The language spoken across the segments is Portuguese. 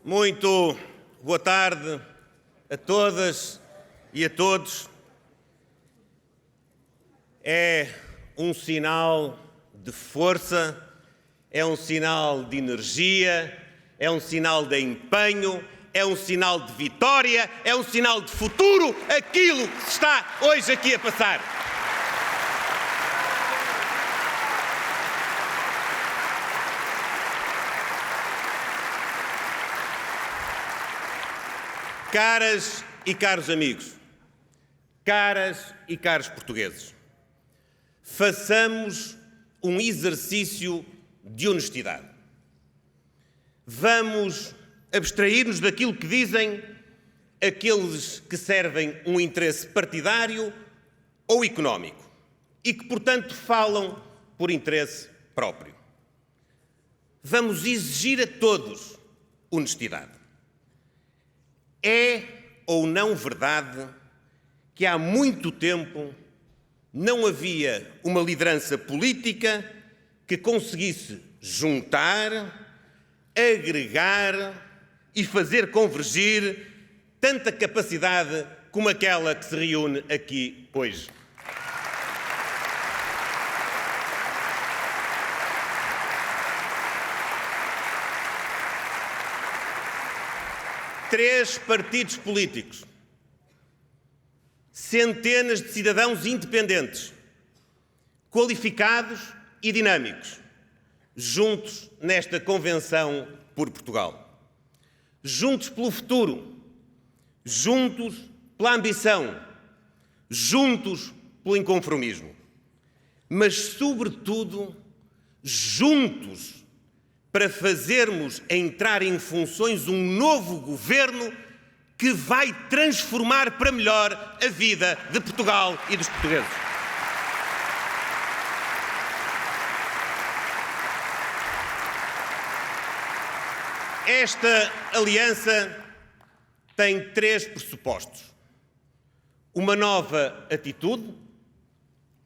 Muito boa tarde a todas e a todos. É um sinal de força, é um sinal de energia, é um sinal de empenho, é um sinal de vitória, é um sinal de futuro, aquilo que se está hoje aqui a passar. Caras e caros amigos, caras e caros portugueses, façamos um exercício de honestidade. Vamos abstrair-nos daquilo que dizem aqueles que servem um interesse partidário ou económico e que, portanto, falam por interesse próprio. Vamos exigir a todos honestidade. É ou não verdade que há muito tempo não havia uma liderança política que conseguisse juntar, agregar e fazer convergir tanta capacidade como aquela que se reúne aqui hoje? Três partidos políticos, centenas de cidadãos independentes, qualificados e dinâmicos, juntos nesta Convenção por Portugal. Juntos pelo futuro, juntos pela ambição, juntos pelo inconformismo, mas, sobretudo, juntos para fazermos entrar em funções um novo governo que vai transformar para melhor a vida de Portugal e dos portugueses. Esta aliança tem três pressupostos: uma nova atitude,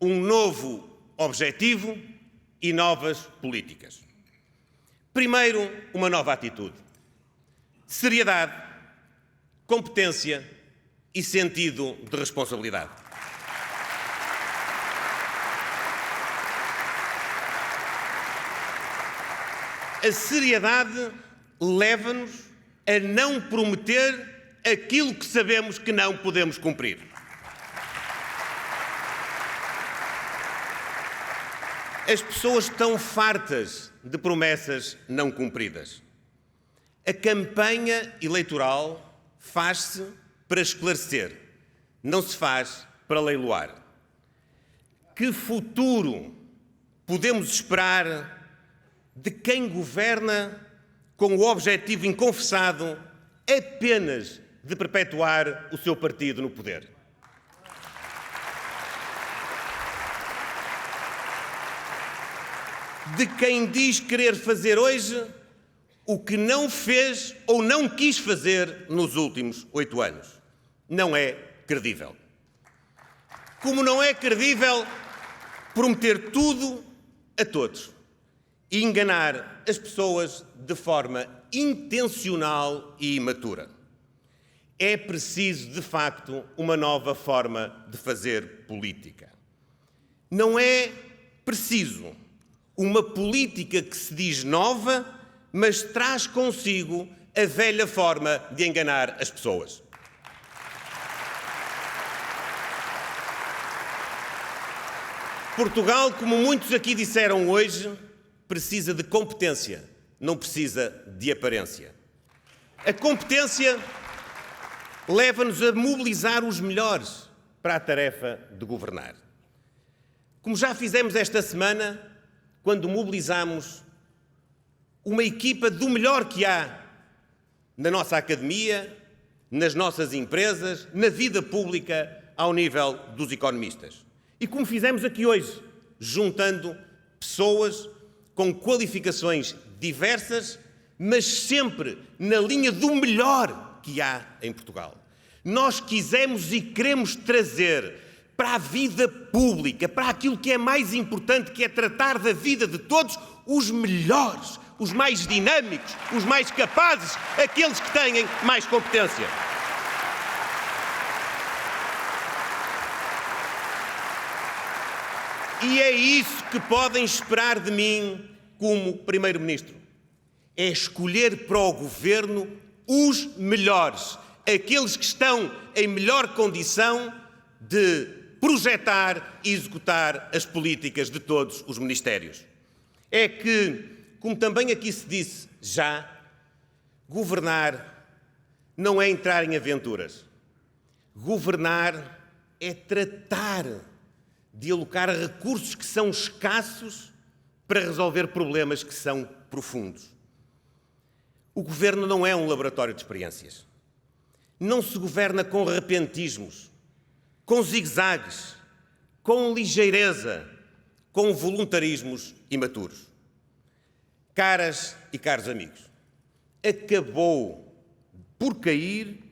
um novo objetivo e novas políticas. Primeiro, uma nova atitude. Seriedade, competência e sentido de responsabilidade. A seriedade leva-nos a não prometer aquilo que sabemos que não podemos cumprir. As pessoas estão fartas de promessas não cumpridas. A campanha eleitoral faz-se para esclarecer, não se faz para leiloar. Que futuro podemos esperar de quem governa com o objetivo inconfessado apenas de perpetuar o seu partido no poder? De quem diz querer fazer hoje o que não fez ou não quis fazer nos últimos 8 anos. Não é credível. Como não é credível prometer tudo a todos e enganar as pessoas de forma intencional e imatura. É preciso, de facto, uma nova forma de fazer política. Não é preciso uma política que se diz nova, mas traz consigo a velha forma de enganar as pessoas. Portugal, como muitos aqui disseram hoje, precisa de competência, não precisa de aparência. A competência leva-nos a mobilizar os melhores para a tarefa de governar. Como já fizemos esta semana, quando mobilizamos uma equipa do melhor que há na nossa academia, nas nossas empresas, na vida pública, ao nível dos economistas. E como fizemos aqui hoje, juntando pessoas com qualificações diversas, mas sempre na linha do melhor que há em Portugal. Nós quisemos e queremos trazer para a vida pública, para aquilo que é mais importante, que é tratar da vida de todos, os melhores, os mais dinâmicos, os mais capazes, aqueles que têm mais competência. E é isso que podem esperar de mim como Primeiro-Ministro. É escolher para o Governo os melhores, aqueles que estão em melhor condição de projetar e executar as políticas de todos os ministérios. É que, como também aqui se disse já, governar não é entrar em aventuras. Governar é tratar de alocar recursos que são escassos para resolver problemas que são profundos. O governo não é um laboratório de experiências. Não se governa com repentismos, com zigue-zagues, com ligeireza, com voluntarismos imaturos. Caras e caros amigos, acabou por cair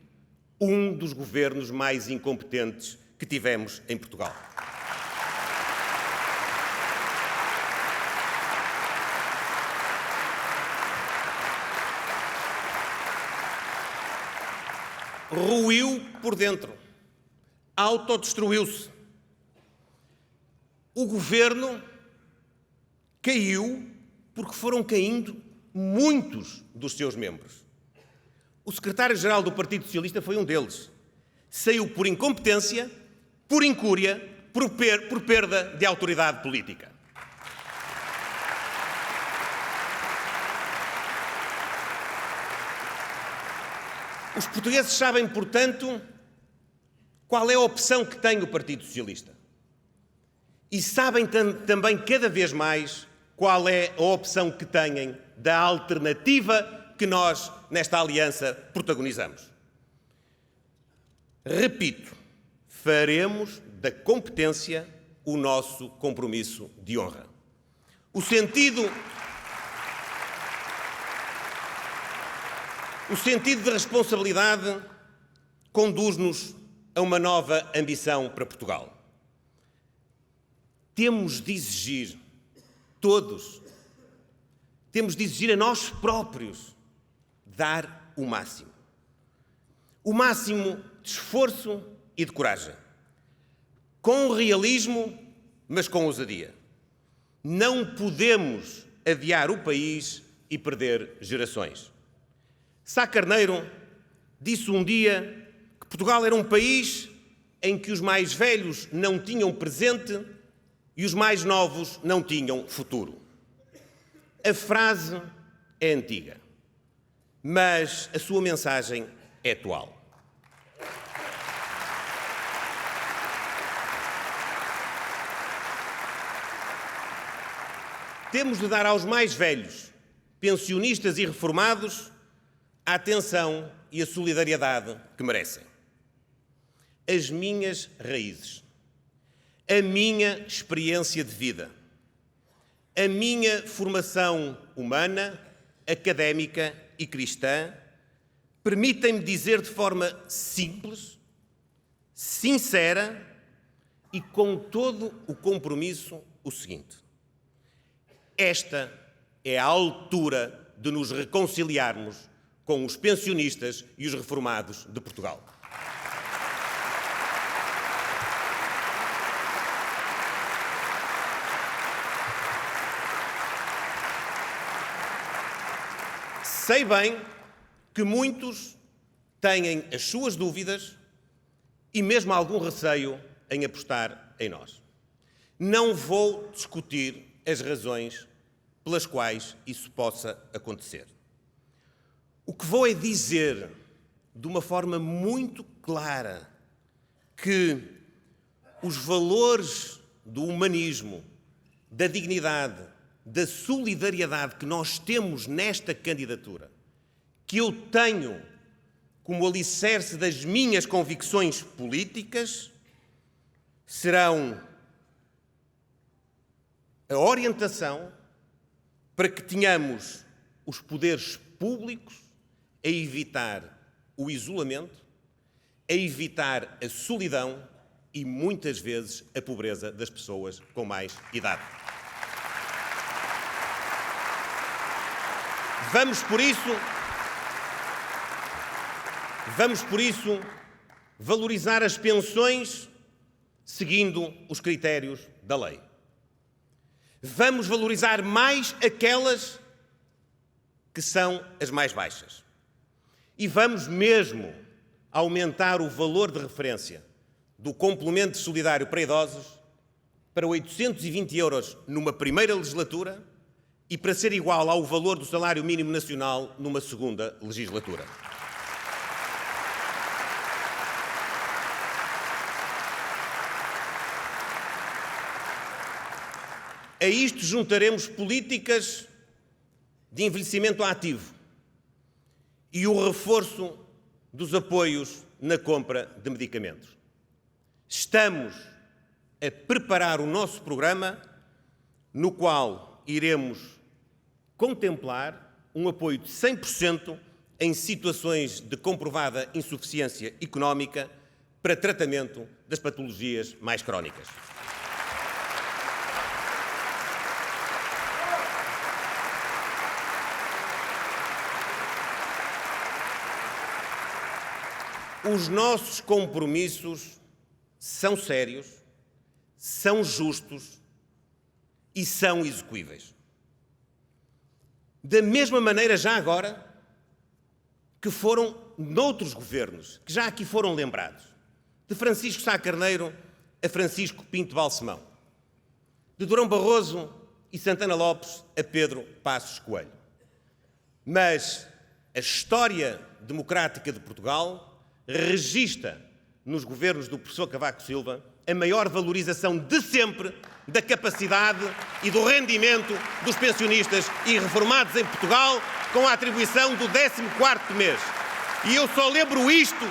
um dos governos mais incompetentes que tivemos em Portugal. Ruiu por dentro, autodestruiu-se. O governo caiu porque foram caindo muitos dos seus membros. O secretário-geral do Partido Socialista foi um deles. Saiu por incompetência, por incúria, por perda de autoridade política. Os portugueses sabem, portanto, qual é a opção que tem o Partido Socialista. E sabem também, cada vez mais, qual é a opção que têm da alternativa que nós, nesta aliança, protagonizamos. Repito, faremos da competência o nosso compromisso de honra. O sentido de responsabilidade conduz-nos a uma nova ambição para Portugal. Temos de exigir, todos, temos de exigir a nós próprios dar o máximo. O máximo de esforço e de coragem. Com realismo, mas com ousadia. Não podemos adiar o país e perder gerações. Sá Carneiro disse um dia que Portugal era um país em que os mais velhos não tinham presente e os mais novos não tinham futuro. A frase é antiga, mas a sua mensagem é atual. Temos de dar aos mais velhos, pensionistas e reformados, a atenção e a solidariedade que merecem. As minhas raízes, a minha experiência de vida, a minha formação humana, académica e cristã permitem-me dizer de forma simples, sincera e com todo o compromisso o seguinte: esta é a altura de nos reconciliarmos com os pensionistas e os reformados de Portugal. Sei bem que muitos têm as suas dúvidas e mesmo algum receio em apostar em nós. Não vou discutir as razões pelas quais isso possa acontecer. O que vou é dizer, de uma forma muito clara, que os valores do humanismo, da dignidade, da solidariedade que nós temos nesta candidatura, que eu tenho como alicerce das minhas convicções políticas, serão a orientação para que tenhamos os poderes públicos a evitar o isolamento, a evitar a solidão e, muitas vezes, a pobreza das pessoas com mais idade. Vamos, por isso, valorizar as pensões seguindo os critérios da lei. Vamos valorizar mais aquelas que são as mais baixas. E vamos mesmo aumentar o valor de referência do complemento solidário para idosos para 820 € numa primeira legislatura e para ser igual ao valor do salário mínimo nacional numa segunda legislatura. A isto juntaremos políticas de envelhecimento ativo e o reforço dos apoios na compra de medicamentos. Estamos a preparar o nosso programa, no qual iremos contemplar um apoio de 100% em situações de comprovada insuficiência económica para tratamento das patologias mais crónicas. Os nossos compromissos são sérios, são justos e são execuíveis. Da mesma maneira, já agora, que foram noutros governos, que já aqui foram lembrados, de Francisco Sá Carneiro a Francisco Pinto Balsemão, de Durão Barroso e Santana Lopes a Pedro Passos Coelho. Mas a história democrática de Portugal registra nos governos do professor Cavaco Silva a maior valorização de sempre da capacidade e do rendimento dos pensionistas e reformados em Portugal, com a atribuição do 14º mês. E eu só lembro isto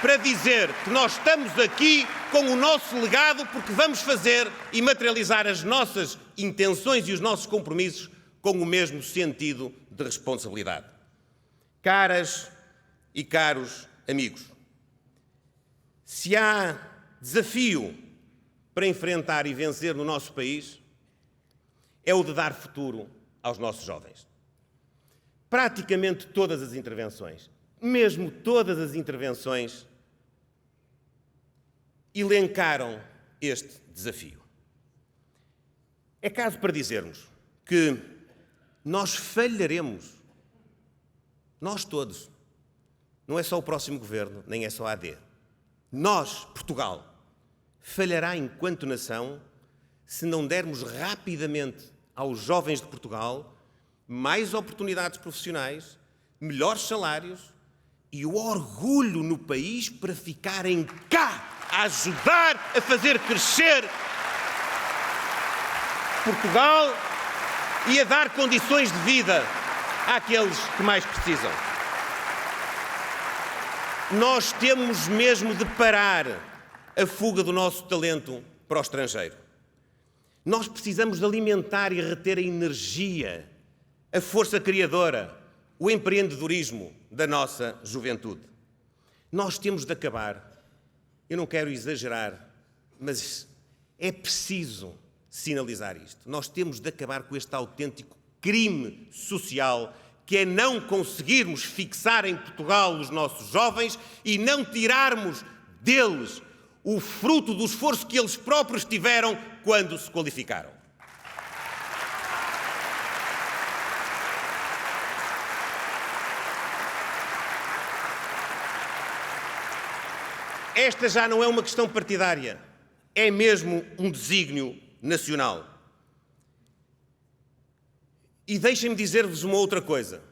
para dizer que nós estamos aqui com o nosso legado porque vamos fazer e materializar as nossas intenções e os nossos compromissos com o mesmo sentido de responsabilidade. Caras e caros amigos, se há desafio para enfrentar e vencer no nosso país, é o de dar futuro aos nossos jovens. Praticamente todas as intervenções, mesmo todas as intervenções, elencaram este desafio. É caso para dizermos que nós falharemos, nós todos, não é só o próximo governo, nem é só a AD. Nós, Portugal, falhará enquanto nação se não dermos rapidamente aos jovens de Portugal mais oportunidades profissionais, melhores salários e o orgulho no país para ficarem cá, a ajudar a fazer crescer Portugal e a dar condições de vida àqueles que mais precisam. Nós temos mesmo de parar a fuga do nosso talento para o estrangeiro. Nós precisamos de alimentar e reter a energia, a força criadora, o empreendedorismo da nossa juventude. Nós temos de acabar, eu não quero exagerar, mas é preciso sinalizar isto. Nós temos de acabar com este autêntico crime social que é não conseguirmos fixar em Portugal os nossos jovens e não tirarmos deles o fruto do esforço que eles próprios tiveram quando se qualificaram. Esta já não é uma questão partidária, é mesmo um desígnio nacional. E deixem-me dizer-vos uma outra coisa.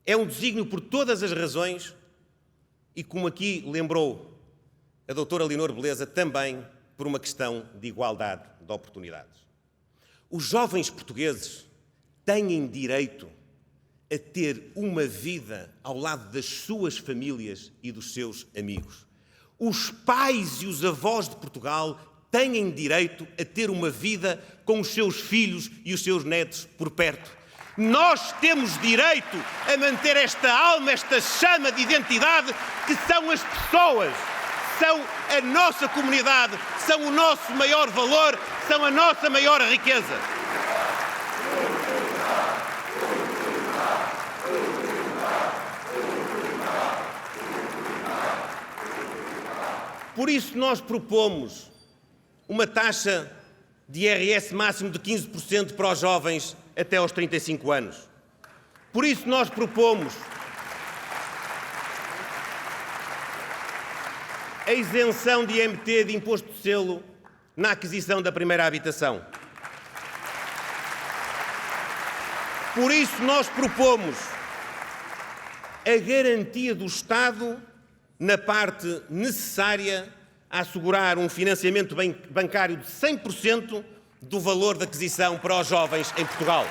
É um desígnio por todas as razões e, como aqui lembrou a doutora Leonor Beleza, também por uma questão de igualdade de oportunidades. Os jovens portugueses têm direito a ter uma vida ao lado das suas famílias e dos seus amigos. Os pais e os avós de Portugal têm direito a ter uma vida com os seus filhos e os seus netos por perto. Nós temos direito a manter esta alma, esta chama de identidade que são as pessoas, são a nossa comunidade, são o nosso maior valor, são a nossa maior riqueza. Por isso nós propomos uma taxa de IRS máximo de 15% para os jovens até aos 35 anos. Por isso nós propomos a isenção de IMT, de imposto de selo, na aquisição da primeira habitação. Por isso nós propomos a garantia do Estado na parte necessária a assegurar um financiamento bancário de 100% do valor de aquisição para os jovens em Portugal.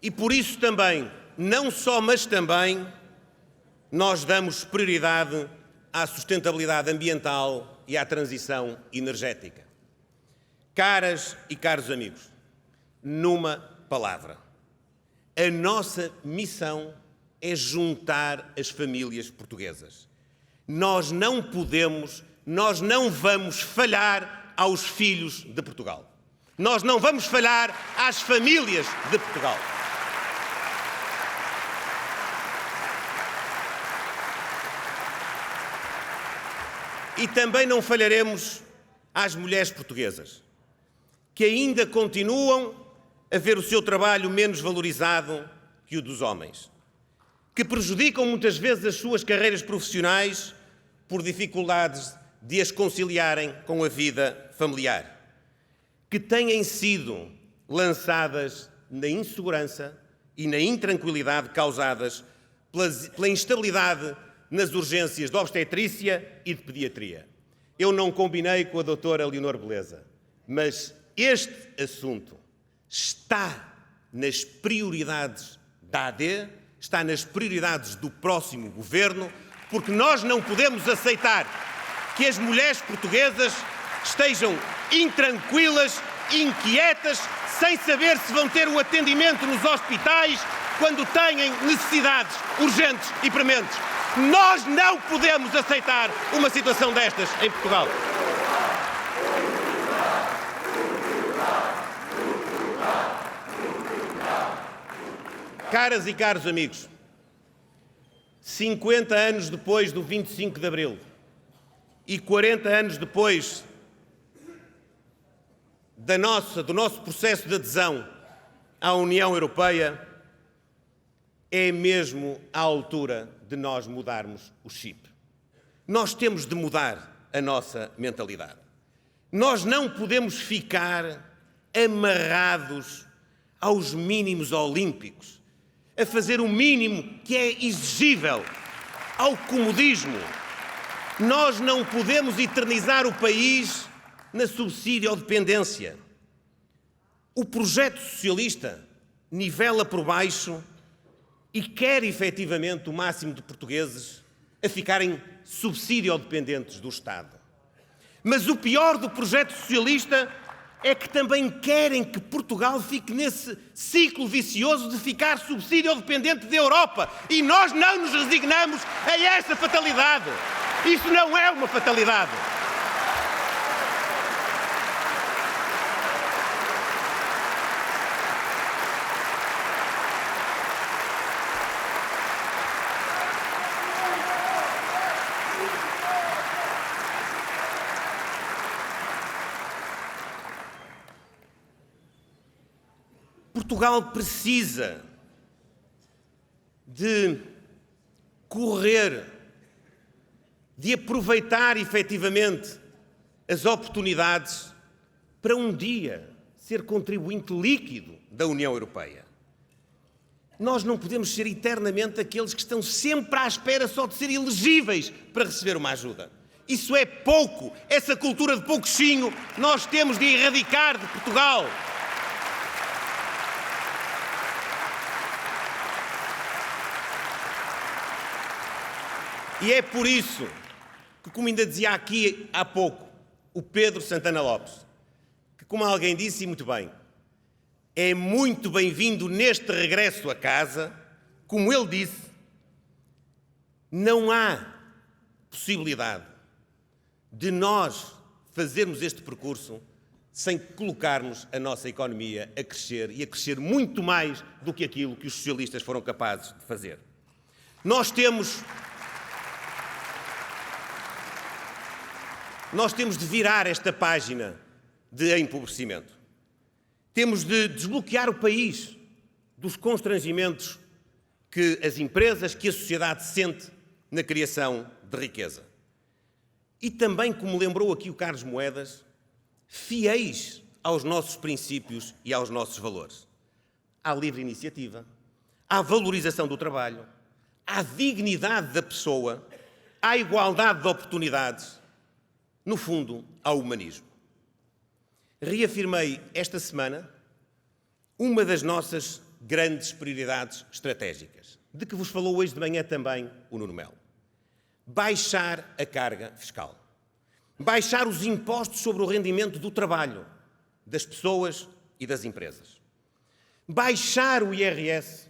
E por isso também, não só, mas também, nós damos prioridade à sustentabilidade ambiental e à transição energética. Caras e caros amigos, numa palavra, a nossa missão é juntar as famílias portuguesas. Nós não podemos, nós não vamos falhar aos filhos de Portugal. Nós não vamos falhar às famílias de Portugal. E também não falharemos às mulheres portuguesas, que ainda continuam a ver o seu trabalho menos valorizado que o dos homens, que prejudicam muitas vezes as suas carreiras profissionais por dificuldades de as conciliarem com a vida familiar, que têm sido lançadas na insegurança e na intranquilidade causadas pela instabilidade nas urgências de obstetrícia e de pediatria. Eu não combinei com a doutora Leonor Beleza, mas este assunto está nas prioridades da AD, está nas prioridades do próximo governo, porque nós não podemos aceitar que as mulheres portuguesas estejam intranquilas, inquietas, sem saber se vão ter o atendimento nos hospitais quando têm necessidades urgentes e prementes. Nós não podemos aceitar uma situação destas em Portugal. Caras e caros amigos, 50 anos depois do 25 de Abril e 40 anos depois do nosso processo de adesão à União Europeia, é mesmo à altura de nós mudarmos o chip. Nós temos de mudar a nossa mentalidade. Nós não podemos ficar amarrados aos mínimos olímpicos, a fazer o mínimo que é exigível, ao comodismo. Nós não podemos eternizar o país na subsídio-dependência. O projeto socialista nivela por baixo e quer efetivamente o máximo de portugueses a ficarem subsídio-dependentes do Estado. Mas o pior do projeto socialista é que também querem que Portugal fique nesse ciclo vicioso de ficar subsídio-dependente da Europa. E nós não nos resignamos a essa fatalidade. Isso não é uma fatalidade. Portugal precisa de correr, de aproveitar efetivamente as oportunidades para um dia ser contribuinte líquido da União Europeia. Nós não podemos ser eternamente aqueles que estão sempre à espera só de ser elegíveis para receber uma ajuda. Isso é pouco, essa cultura de pouquinho nós temos de erradicar de Portugal. E é por isso que, como ainda dizia aqui há pouco o Pedro Santana Lopes, que, como alguém disse e muito bem, é muito bem-vindo neste regresso a casa. Como ele disse, não há possibilidade de nós fazermos este percurso sem colocarmos a nossa economia a crescer e a crescer muito mais do que aquilo que os socialistas foram capazes de fazer. Nós temos de virar esta página de empobrecimento. Temos de desbloquear o país dos constrangimentos que as empresas, que a sociedade sente na criação de riqueza. E também, como lembrou aqui o Carlos Moedas, fiéis aos nossos princípios e aos nossos valores. À livre iniciativa, à valorização do trabalho, à dignidade da pessoa, à igualdade de oportunidades, no fundo, ao humanismo. Reafirmei esta semana uma das nossas grandes prioridades estratégicas, de que vos falou hoje de manhã também o Nuno Melo. Baixar a carga fiscal. Baixar os impostos sobre o rendimento do trabalho, das pessoas e das empresas. Baixar o IRS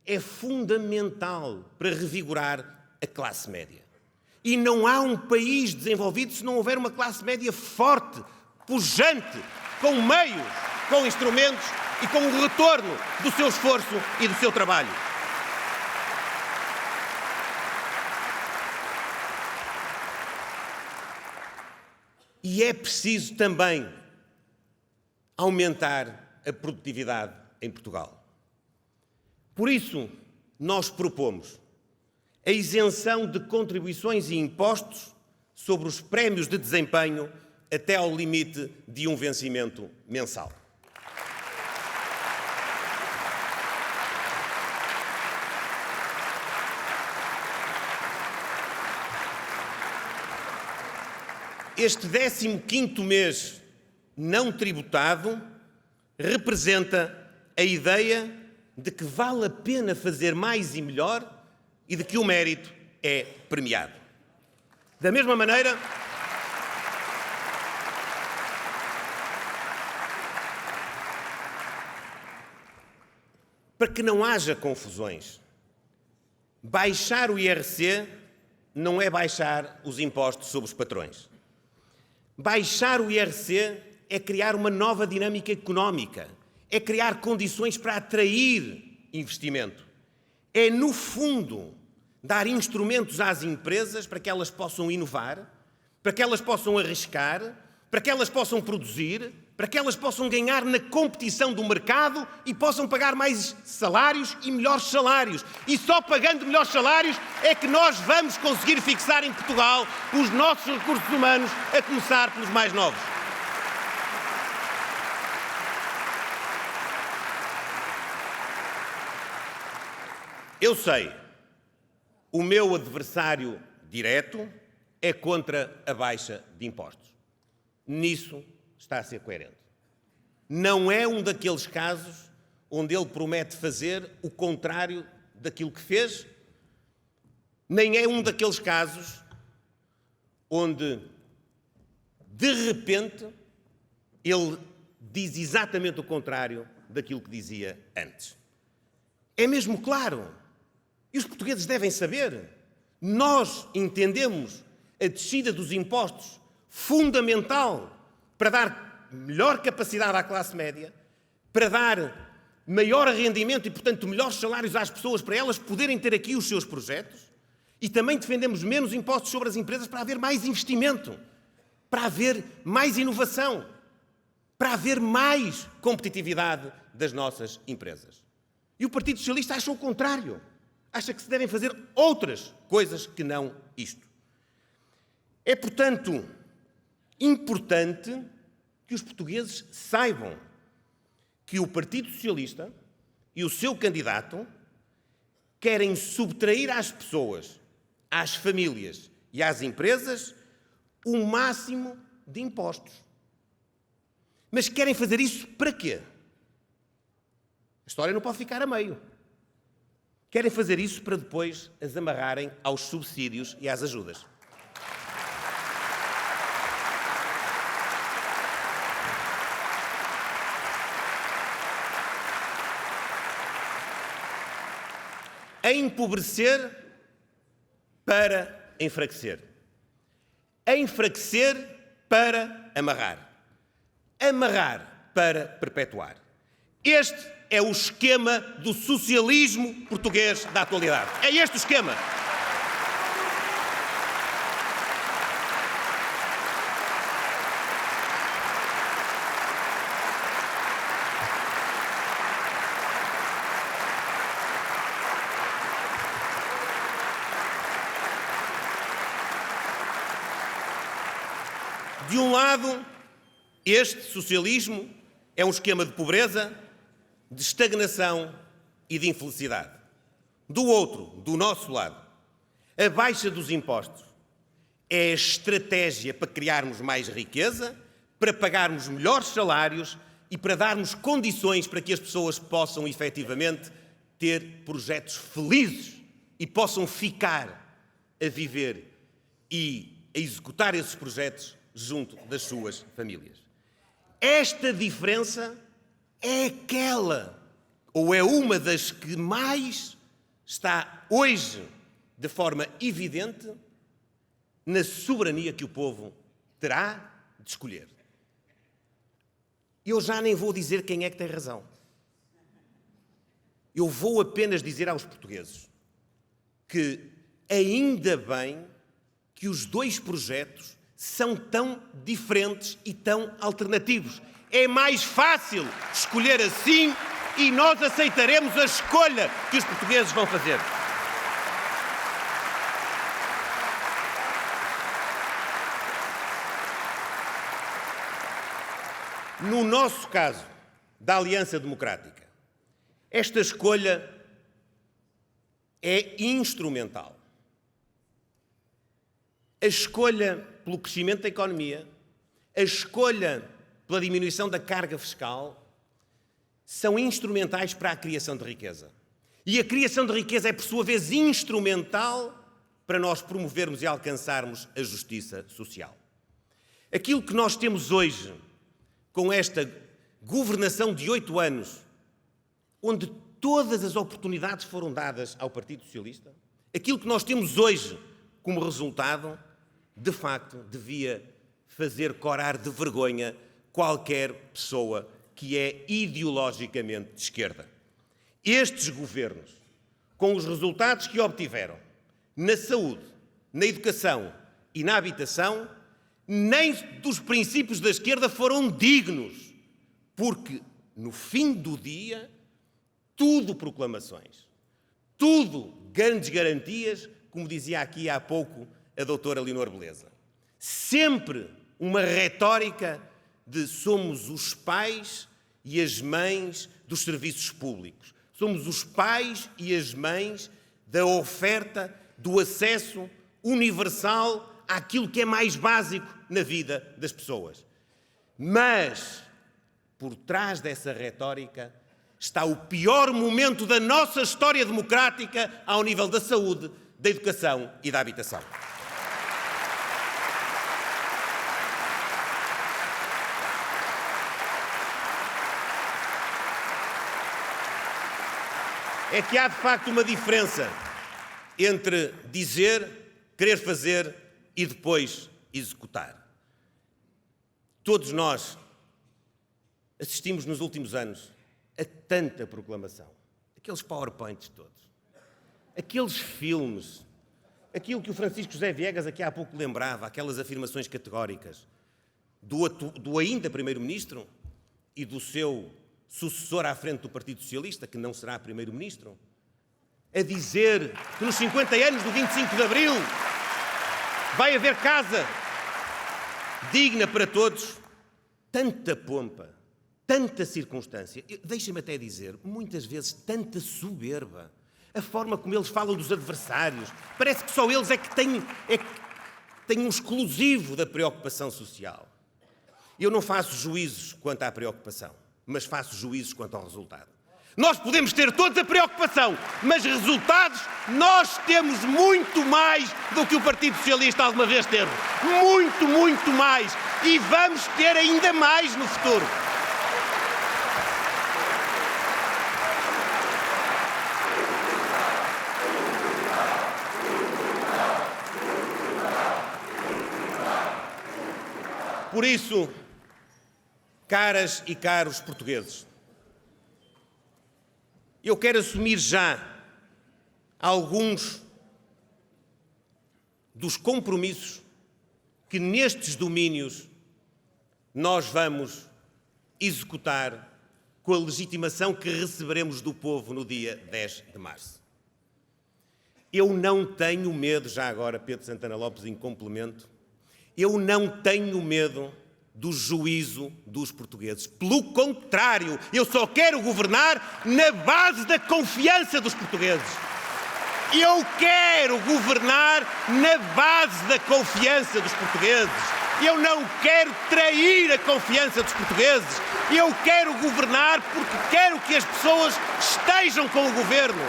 é fundamental para revigorar a classe média. E não há um país desenvolvido se não houver uma classe média forte, pujante, com meios, com instrumentos e com o retorno do seu esforço e do seu trabalho. E é preciso também aumentar a produtividade em Portugal. Por isso, nós propomos a isenção de contribuições e impostos sobre os prémios de desempenho até ao limite de um vencimento mensal. Este 15º mês não tributado representa a ideia de que vale a pena fazer mais e melhor e de que o mérito é premiado. Da mesma maneira, para que não haja confusões, baixar o IRC não é baixar os impostos sobre os patrões. Baixar o IRC é criar uma nova dinâmica económica, é criar condições para atrair investimento. É, no fundo, dar instrumentos às empresas para que elas possam inovar, para que elas possam arriscar, para que elas possam produzir, para que elas possam ganhar na competição do mercado e possam pagar mais salários e melhores salários. E só pagando melhores salários é que nós vamos conseguir fixar em Portugal os nossos recursos humanos, a começar pelos mais novos. Eu sei, o meu adversário direto é contra a baixa de impostos. Nisso está a ser coerente. Não é um daqueles casos onde ele promete fazer o contrário daquilo que fez, nem é um daqueles casos onde, de repente, ele diz exatamente o contrário daquilo que dizia antes. É mesmo claro. E os portugueses devem saber. Nós entendemos a descida dos impostos fundamental para dar melhor capacidade à classe média, para dar maior rendimento e, portanto, melhores salários às pessoas, para elas poderem ter aqui os seus projetos, e também defendemos menos impostos sobre as empresas para haver mais investimento, para haver mais inovação, para haver mais competitividade das nossas empresas. E o Partido Socialista acha o contrário. Acha que se devem fazer outras coisas que não isto. É, portanto, importante que os portugueses saibam que o Partido Socialista e o seu candidato querem subtrair às pessoas, às famílias e às empresas o máximo de impostos. Mas querem fazer isso para quê? A história não pode ficar a meio. Querem fazer isso para depois as amarrarem aos subsídios e às ajudas. a empobrecer para enfraquecer, a enfraquecer para amarrar, amarrar para perpetuar. Este é o esquema do socialismo português da atualidade. É este o esquema. De um lado, este socialismo é um esquema de pobreza, de estagnação e de infelicidade. Do outro, do nosso lado, a baixa dos impostos é a estratégia para criarmos mais riqueza, para pagarmos melhores salários e para darmos condições para que as pessoas possam efetivamente ter projetos felizes e possam ficar a viver e a executar esses projetos junto das suas famílias. Esta diferença é aquela, ou é uma das que mais está hoje, de forma evidente, na soberania que o povo terá de escolher. Eu já nem vou dizer quem é que tem razão. Eu vou apenas dizer aos portugueses que ainda bem que os dois projetos são tão diferentes e tão alternativos. É mais fácil escolher assim e nós aceitaremos a escolha que os portugueses vão fazer. No nosso caso, da Aliança Democrática, esta escolha é instrumental. A escolha pelo crescimento da economia, a escolha pela diminuição da carga fiscal, são instrumentais para a criação de riqueza. E a criação de riqueza é, por sua vez, instrumental para nós promovermos e alcançarmos a justiça social. Aquilo que nós temos hoje, com esta governação de 8 anos, onde todas as oportunidades foram dadas ao Partido Socialista, aquilo que nós temos hoje como resultado, de facto, devia fazer corar de vergonha qualquer pessoa que é ideologicamente de esquerda. Estes governos, com os resultados que obtiveram na saúde, na educação e na habitação, nem dos princípios da esquerda foram dignos, porque, no fim do dia, tudo proclamações, tudo grandes garantias, como dizia aqui há pouco a doutora Leonor Beleza. Sempre uma retórica de somos os pais e as mães dos serviços públicos. Somos os pais e as mães da oferta do acesso universal àquilo que é mais básico na vida das pessoas. Mas, por trás dessa retórica, está o pior momento da nossa história democrática ao nível da saúde, da educação e da habitação. É que há, de facto, uma diferença entre dizer, querer fazer e depois executar. Todos nós assistimos nos últimos anos a tanta proclamação. Aqueles PowerPoints todos. Aqueles filmes. Aquilo que o Francisco José Viegas aqui há pouco lembrava, aquelas afirmações categóricas do ainda Primeiro-Ministro e do seu sucessor à frente do Partido Socialista, que não será Primeiro-Ministro, a dizer que nos 50 anos do 25 de Abril vai haver casa digna para todos. Tanta pompa, tanta circunstância, deixa-me até dizer, muitas vezes tanta soberba. A forma como eles falam dos adversários, parece que só eles é que têm um exclusivo da preocupação social. Eu não faço juízos quanto à preocupação, mas faço juízos quanto ao resultado. Nós podemos ter toda a preocupação, mas resultados nós temos muito mais do que o Partido Socialista alguma vez teve. Muito, muito mais. E vamos ter ainda mais no futuro. Por isso, caras e caros portugueses, eu quero assumir já alguns dos compromissos que nestes domínios nós vamos executar com a legitimação que receberemos do povo no dia 10 de março. Eu não tenho medo, já agora, Pedro Santana Lopes, em complemento, eu não tenho medo do juízo dos portugueses. Pelo contrário, eu só quero governar na base da confiança dos portugueses. Eu quero governar na base da confiança dos portugueses. Eu não quero trair a confiança dos portugueses. Eu quero governar porque quero que as pessoas estejam com o governo.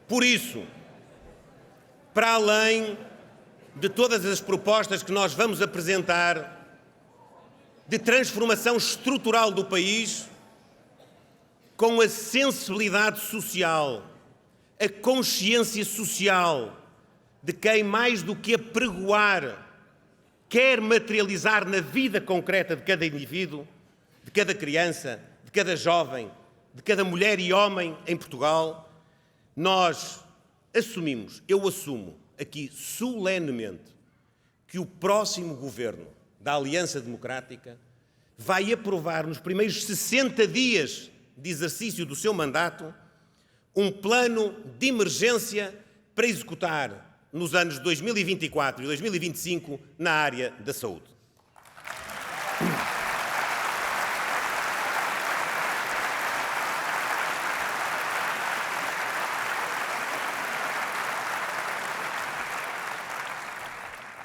Por isso, para além de todas as propostas que nós vamos apresentar de transformação estrutural do país, com a sensibilidade social, a consciência social de quem, mais do que apregoar, quer materializar na vida concreta de cada indivíduo, de cada criança, de cada jovem, de cada mulher e homem em Portugal, nós assumimos, eu assumo aqui solenemente, que o próximo governo da Aliança Democrática vai aprovar nos primeiros 60 dias de exercício do seu mandato um plano de emergência para executar nos anos 2024 e 2025 na área da saúde.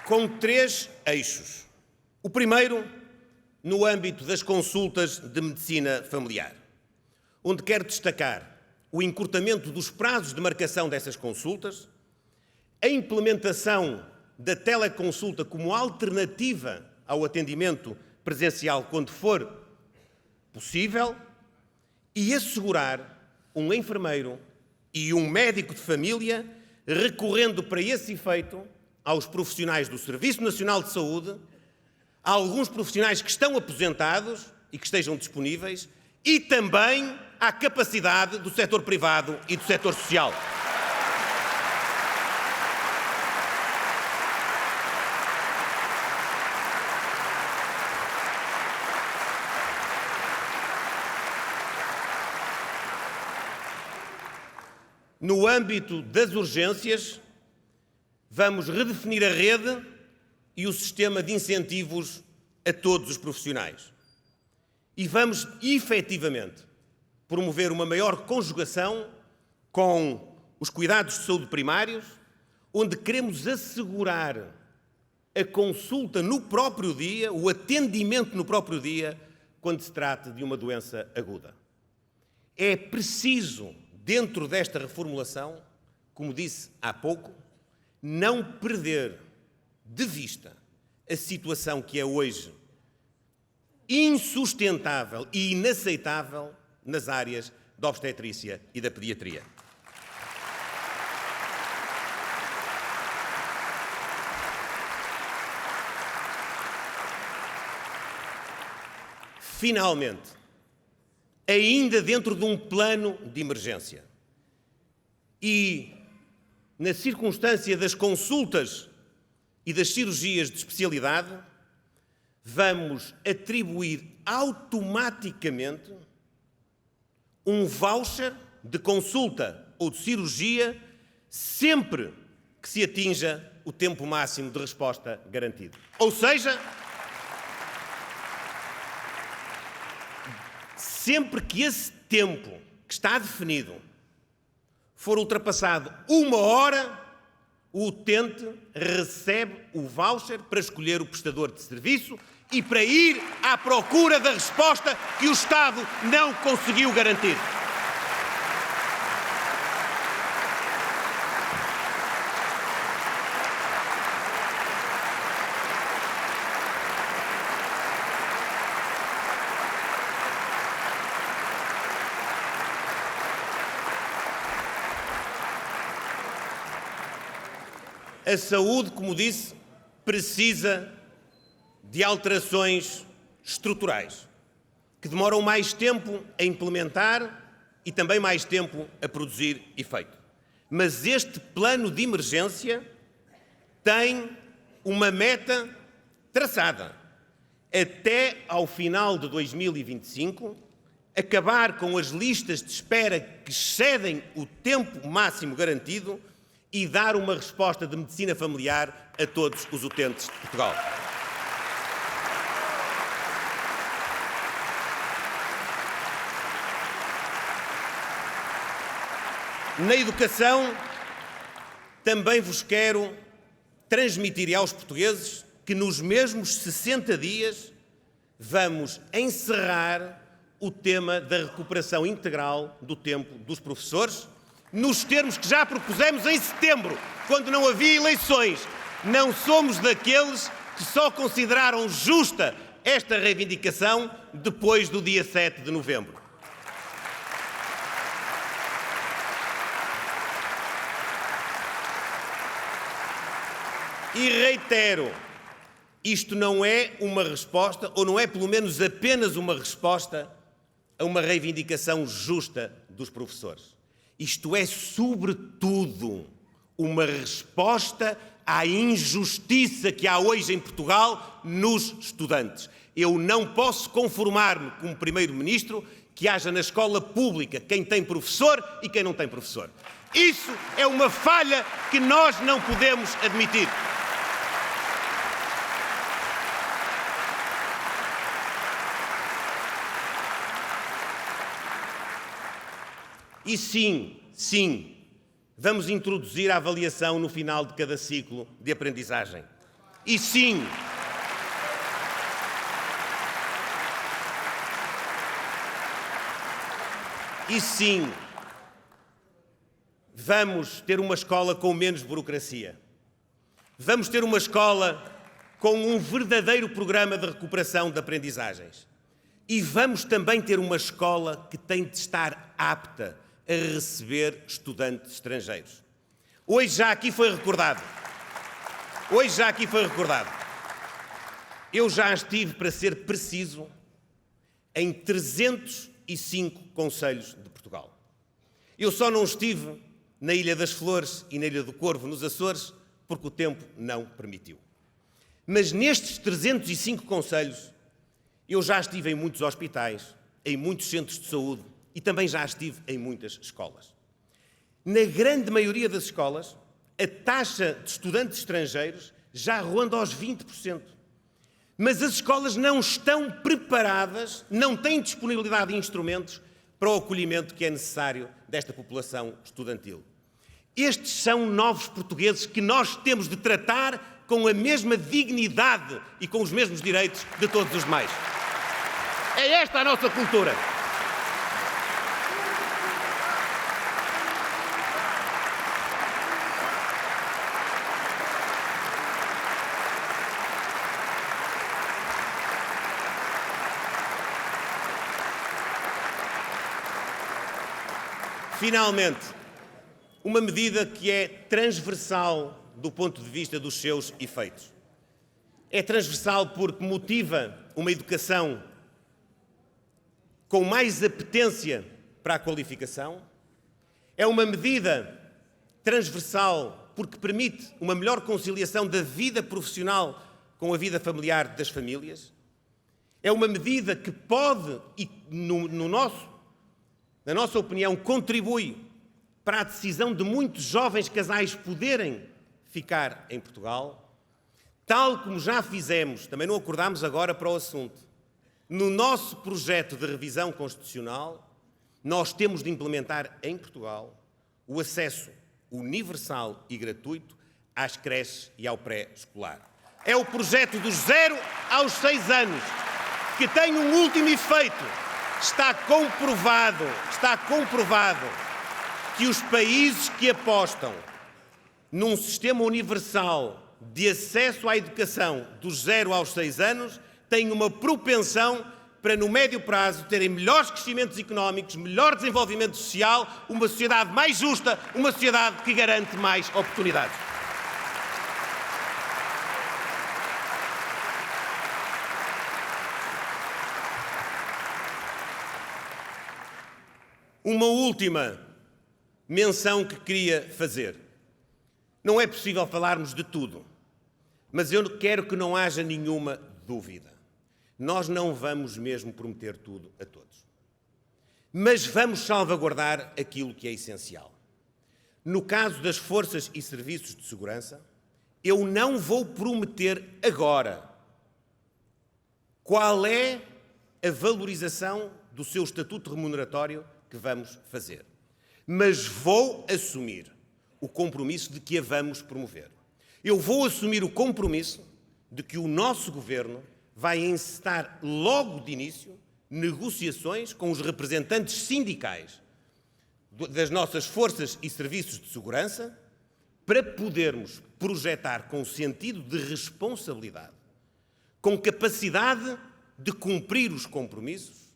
Com 3 eixos. O primeiro, no âmbito das consultas de medicina familiar, onde quero destacar o encurtamento dos prazos de marcação dessas consultas, a implementação da teleconsulta como alternativa ao atendimento presencial quando for possível e assegurar um enfermeiro e um médico de família recorrendo para esse efeito aos profissionais do Serviço Nacional de Saúde, a alguns profissionais que estão aposentados e que estejam disponíveis, e também à capacidade do setor privado e do setor social. No âmbito das urgências, vamos redefinir a rede e o sistema de incentivos a todos os profissionais. E vamos, efetivamente, promover uma maior conjugação com os cuidados de saúde primários, onde queremos assegurar a consulta no próprio dia, o atendimento no próprio dia, quando se trata de uma doença aguda. É preciso, dentro desta reformulação, como disse há pouco, não perder de vista a situação que é hoje insustentável e inaceitável nas áreas da obstetrícia e da pediatria. Finalmente, ainda dentro de um plano de emergência e na circunstância das consultas e das cirurgias de especialidade, vamos atribuir automaticamente um voucher de consulta ou de cirurgia sempre que se atinja o tempo máximo de resposta garantido. Ou seja, sempre que esse tempo que está definido for ultrapassado 1 hora, o utente recebe o voucher para escolher o prestador de serviço e para ir à procura da resposta que o Estado não conseguiu garantir. A saúde, como disse, precisa de alterações estruturais, que demoram mais tempo a implementar e também mais tempo a produzir efeito. Mas este plano de emergência tem uma meta traçada. Até ao final de 2025, acabar com as listas de espera que excedem o tempo máximo garantido e dar uma resposta de medicina familiar a todos os utentes de Portugal. Na educação, também vos quero transmitir aos portugueses que nos mesmos 60 dias vamos encerrar o tema da recuperação integral do tempo dos professores, nos termos que já propusemos em setembro, quando não havia eleições. Não somos daqueles que só consideraram justa esta reivindicação depois do dia 7 de novembro. E reitero, isto não é uma resposta, ou não é pelo menos apenas uma resposta a uma reivindicação justa dos professores. Isto é, sobretudo, uma resposta à injustiça que há hoje em Portugal nos estudantes. Eu não posso conformar-me como Primeiro-Ministro que haja na escola pública quem tem professor e quem não tem professor. Isso é uma falha que nós não podemos admitir. E sim, vamos introduzir a avaliação no final de cada ciclo de aprendizagem. E sim, vamos ter uma escola com menos burocracia. Vamos ter uma escola com um verdadeiro programa de recuperação de aprendizagens. E vamos também ter uma escola que tem de estar apta a receber estudantes estrangeiros. Hoje já aqui foi recordado. Eu já estive, para ser preciso, em 305 concelhos de Portugal. Eu só não estive na Ilha das Flores e na Ilha do Corvo, nos Açores, porque o tempo não permitiu. Mas nestes 305 concelhos, eu já estive em muitos hospitais, em muitos centros de saúde e também já estive em muitas escolas. Na grande maioria das escolas, a taxa de estudantes estrangeiros já ronda aos 20%. Mas as escolas não estão preparadas, não têm disponibilidade de instrumentos para o acolhimento que é necessário desta população estudantil. Estes são novos portugueses que nós temos de tratar com a mesma dignidade e com os mesmos direitos de todos os demais. É esta a nossa cultura. Finalmente, uma medida que é transversal do ponto de vista dos seus efeitos. É transversal porque motiva uma educação com mais apetência para a qualificação. É uma medida transversal porque permite uma melhor conciliação da vida profissional com a vida familiar das famílias. É uma medida que pode, e na nossa opinião, contribui para a decisão de muitos jovens casais poderem ficar em Portugal, tal como já fizemos, também não acordámos agora para o assunto. No nosso projeto de revisão constitucional, nós temos de implementar em Portugal o acesso universal e gratuito às creches e ao pré-escolar. É o projeto dos 0 aos 6 anos, que tem um último efeito. Está comprovado que os países que apostam num sistema universal de acesso à educação dos 0 aos 6 anos têm uma propensão para, no médio prazo, terem melhores crescimentos económicos, melhor desenvolvimento social, uma sociedade mais justa, uma sociedade que garante mais oportunidades. Uma última menção que queria fazer. Não é possível falarmos de tudo, mas eu quero que não haja nenhuma dúvida. Nós não vamos mesmo prometer tudo a todos. Mas vamos salvaguardar aquilo que é essencial. No caso das forças e serviços de segurança, eu não vou prometer agora qual é a valorização do seu estatuto remuneratório que vamos fazer. Mas vou assumir o compromisso de que a vamos promover. Eu vou assumir o compromisso de que o nosso Governo vai encetar logo de início negociações com os representantes sindicais das nossas forças e serviços de segurança para podermos projetar com sentido de responsabilidade, com capacidade de cumprir os compromissos,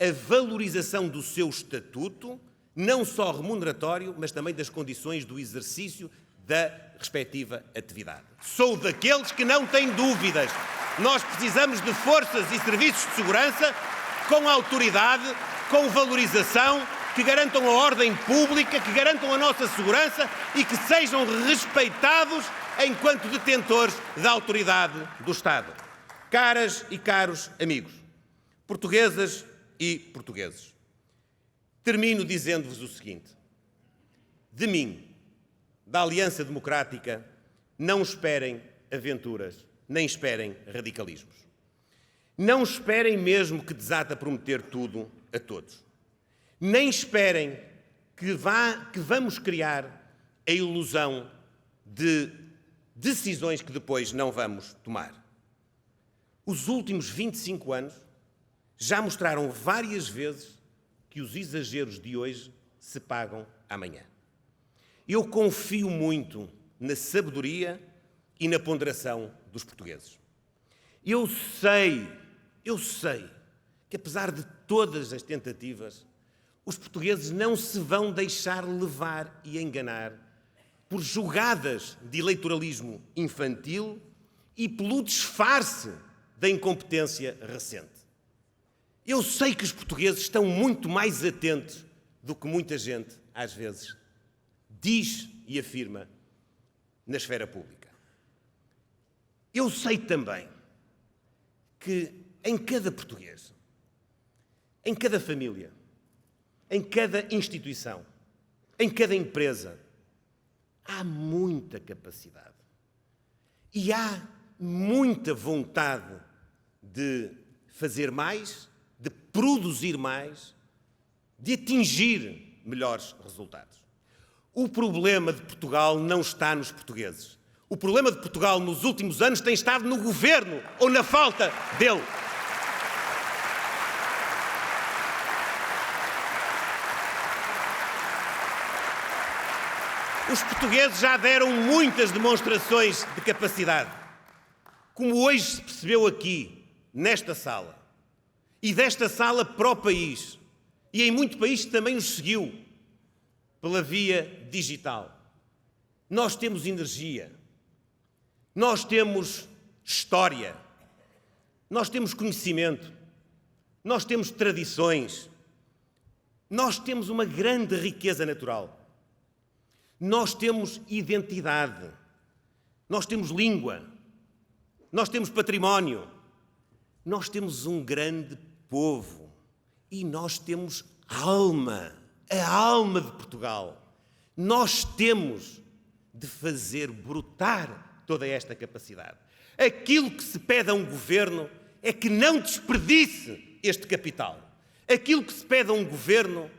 a valorização do seu estatuto, não só remuneratório, mas também das condições do exercício da respectiva atividade. Sou daqueles que não têm dúvidas. Nós precisamos de forças e serviços de segurança com autoridade, com valorização, que garantam a ordem pública, que garantam a nossa segurança e que sejam respeitados enquanto detentores da autoridade do Estado. Caras e caros amigos, portuguesas e portugueses, termino dizendo-vos o seguinte: de mim, da Aliança Democrática, não esperem aventuras, nem esperem radicalismos. Não esperem mesmo que desate a prometer tudo a todos. Nem esperem que vamos criar a ilusão de decisões que depois não vamos tomar. Os últimos 25 anos já mostraram várias vezes que os exageros de hoje se pagam amanhã. Eu confio muito na sabedoria e na ponderação dos portugueses. Eu sei que, apesar de todas as tentativas, os portugueses não se vão deixar levar e enganar por jogadas de eleitoralismo infantil e pelo disfarce da incompetência recente. Eu sei que os portugueses estão muito mais atentos do que muita gente, às vezes, diz e afirma na esfera pública. Eu sei também que em cada português, em cada família, em cada instituição, em cada empresa, há muita capacidade e há muita vontade de fazer mais, de produzir mais, de atingir melhores resultados. O problema de Portugal não está nos portugueses. O problema de Portugal nos últimos anos tem estado no governo ou na falta dele. Os portugueses já deram muitas demonstrações de capacidade. Como hoje se percebeu aqui, nesta sala, e desta sala para o país, e em muito país que também nos seguiu pela via digital. Nós temos energia, nós temos história, nós temos conhecimento, nós temos tradições, nós temos uma grande riqueza natural. Nós temos identidade, nós temos língua, nós temos património, nós temos um grande povo e nós temos alma, a alma de Portugal. Nós temos de fazer brotar toda esta capacidade. Aquilo que se pede a um governo é que não desperdice este capital. Aquilo que se pede a um governo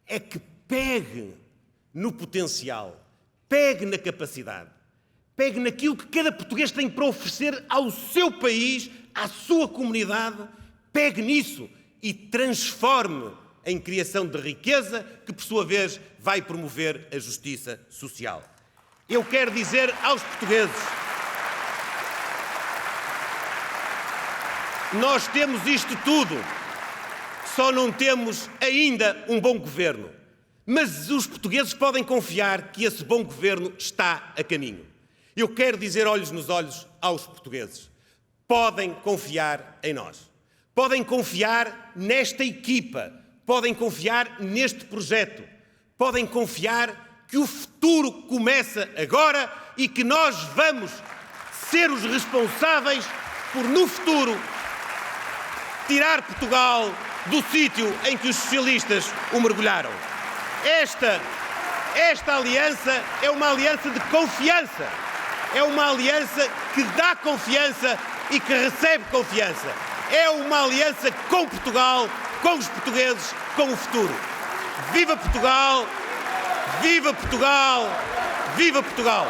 é que pegue no potencial, pegue na capacidade, pegue naquilo que cada português tem para oferecer ao seu país, à sua comunidade, pegue nisso e transforme em criação de riqueza que, por sua vez, vai promover a justiça social. Eu quero dizer aos portugueses, nós temos isto tudo, só não temos ainda um bom governo. Mas os portugueses podem confiar que esse bom governo está a caminho. Eu quero dizer olhos nos olhos aos portugueses. Podem confiar em nós. Podem confiar nesta equipa podem confiar neste projeto, podem confiar que o futuro começa agora e que nós vamos ser os responsáveis por, no futuro, tirar Portugal do sítio em que os socialistas o mergulharam. Esta aliança é uma aliança de confiança. É uma aliança que dá confiança e que recebe confiança. É uma aliança com Portugal, com os portugueses, com o futuro. Viva Portugal! Viva Portugal! Viva Portugal!